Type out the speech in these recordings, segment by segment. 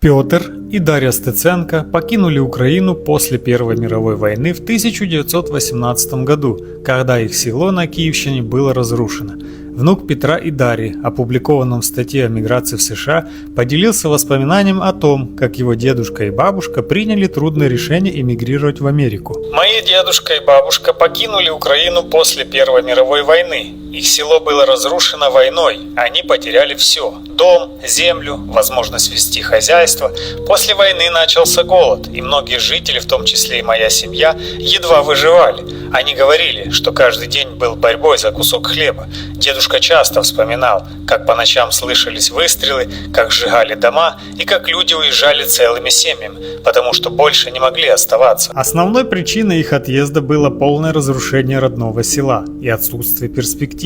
Петр и Дарья Стеценко покинули Украину после Первой мировой войны в 1918 году, когда их село на Киевщине было разрушено. Внук Петра и Дарьи, опубликованном в статье о миграции в США, поделился воспоминанием о том, как его дедушка и бабушка приняли трудное решение эмигрировать в Америку. «Мои дедушка и бабушка покинули Украину после Первой мировой войны. Их село было разрушено войной, они потеряли все – дом, землю, возможность вести хозяйство. После войны начался голод, и многие жители, в том числе и моя семья, едва выживали. Они говорили, что каждый день был борьбой за кусок хлеба. Дедушка часто вспоминал, как по ночам слышались выстрелы, как сжигали дома и как люди уезжали целыми семьями, потому что больше не могли оставаться». Основной причиной их отъезда было полное разрушение родного села и отсутствие перспектив.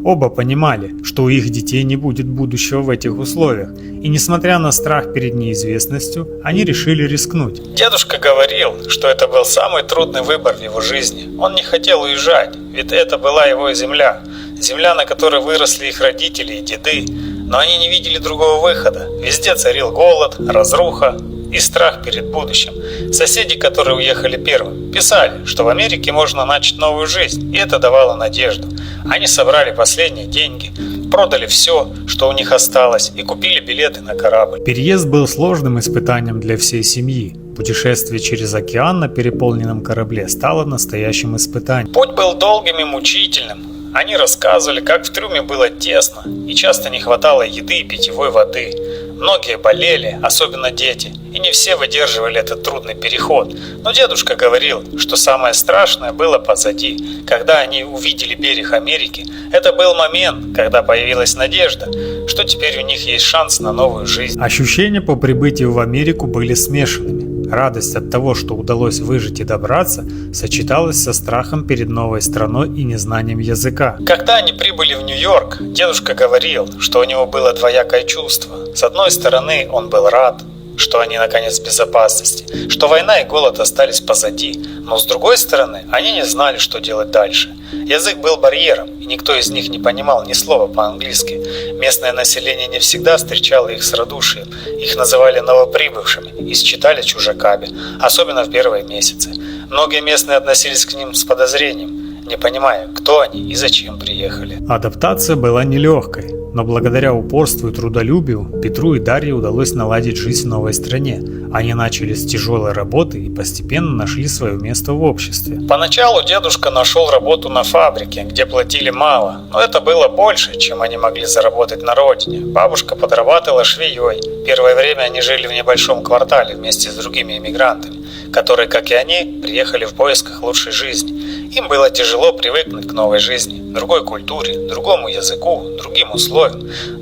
Оба понимали, что у их детей не будет будущего в этих условиях, и несмотря на страх перед неизвестностью, они решили рискнуть. Дедушка говорил, что это был самый трудный выбор в его жизни. Он не хотел уезжать, ведь это была его земля. Земля, на которой выросли их родители и деды. Но они не видели другого выхода. Везде царил голод, разруха и страх перед будущим. Соседи, которые уехали первым, писали, что в Америке можно начать новую жизнь, и это давало надежду. Они собрали последние деньги, продали все, что у них осталось, и купили билеты на корабль. Переезд был сложным испытанием для всей семьи. Путешествие через океан на переполненном корабле стало настоящим испытанием. Путь был долгим и мучительным. Они рассказывали, как в трюме было тесно и часто не хватало еды и питьевой воды. Многие болели, особенно дети, и не все выдерживали этот трудный переход. Но дедушка говорил, что самое страшное было позади. Когда они увидели берег Америки, это был момент, когда появилась надежда, что теперь у них есть шанс на новую жизнь. Ощущения по прибытию в Америку были смешанными. Радость от того, что удалось выжить и добраться, сочеталась со страхом перед новой страной и незнанием языка. Когда они прибыли в Нью-Йорк, дедушка говорил, что у него было двоякое чувство. С одной стороны, он был рад, что они наконец в безопасности, что война и голод остались позади, но с другой стороны, они не знали, что делать дальше. Язык был барьером, и никто из них не понимал ни слова по-английски. Местное население не всегда встречало их с радушием, их называли новоприбывшими и считали чужаками, особенно в первые месяцы. Многие местные относились к ним с подозрением, не понимая, кто они и зачем приехали. Адаптация была нелегкой, но благодаря упорству и трудолюбию Петру и Дарье удалось наладить жизнь в новой стране. Они начали с тяжелой работы и постепенно нашли свое место в обществе. Поначалу дедушка нашел работу на фабрике, где платили мало, но это было больше, чем они могли заработать на родине. Бабушка подрабатывала швеей. Первое время они жили в небольшом квартале вместе с другими иммигрантами, которые, как и они, приехали в поисках лучшей жизни. Им было тяжело привыкнуть к новой жизни, другой культуре, другому языку, другим условиям.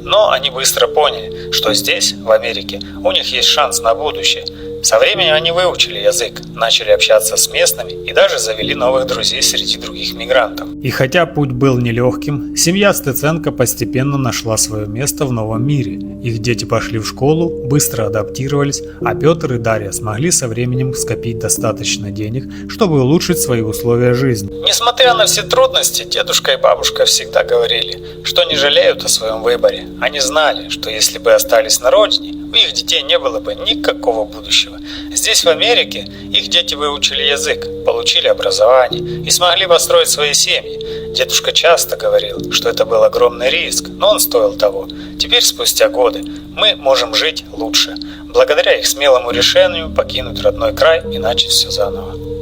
Но они быстро поняли, что здесь, в Америке, у них есть шанс на будущее. Со временем они выучили язык, начали общаться с местными и даже завели новых друзей среди других мигрантов. И хотя путь был нелегким, семья Стеценко постепенно нашла свое место в новом мире. Их дети пошли в школу, быстро адаптировались, а Петр и Дарья смогли со временем скопить достаточно денег, чтобы улучшить свои условия жизни. Несмотря на все трудности, дедушка и бабушка всегда говорили, что не жалеют о своем выборе. Они знали, что если бы остались на родине, у их детей не было бы никакого будущего. Здесь, в Америке, их дети выучили язык, получили образование и смогли построить свои семьи. Дедушка часто говорил, что это был огромный риск, но он стоил того. Теперь, спустя годы, мы можем жить лучше, благодаря их смелому решению покинуть родной край и начать все заново.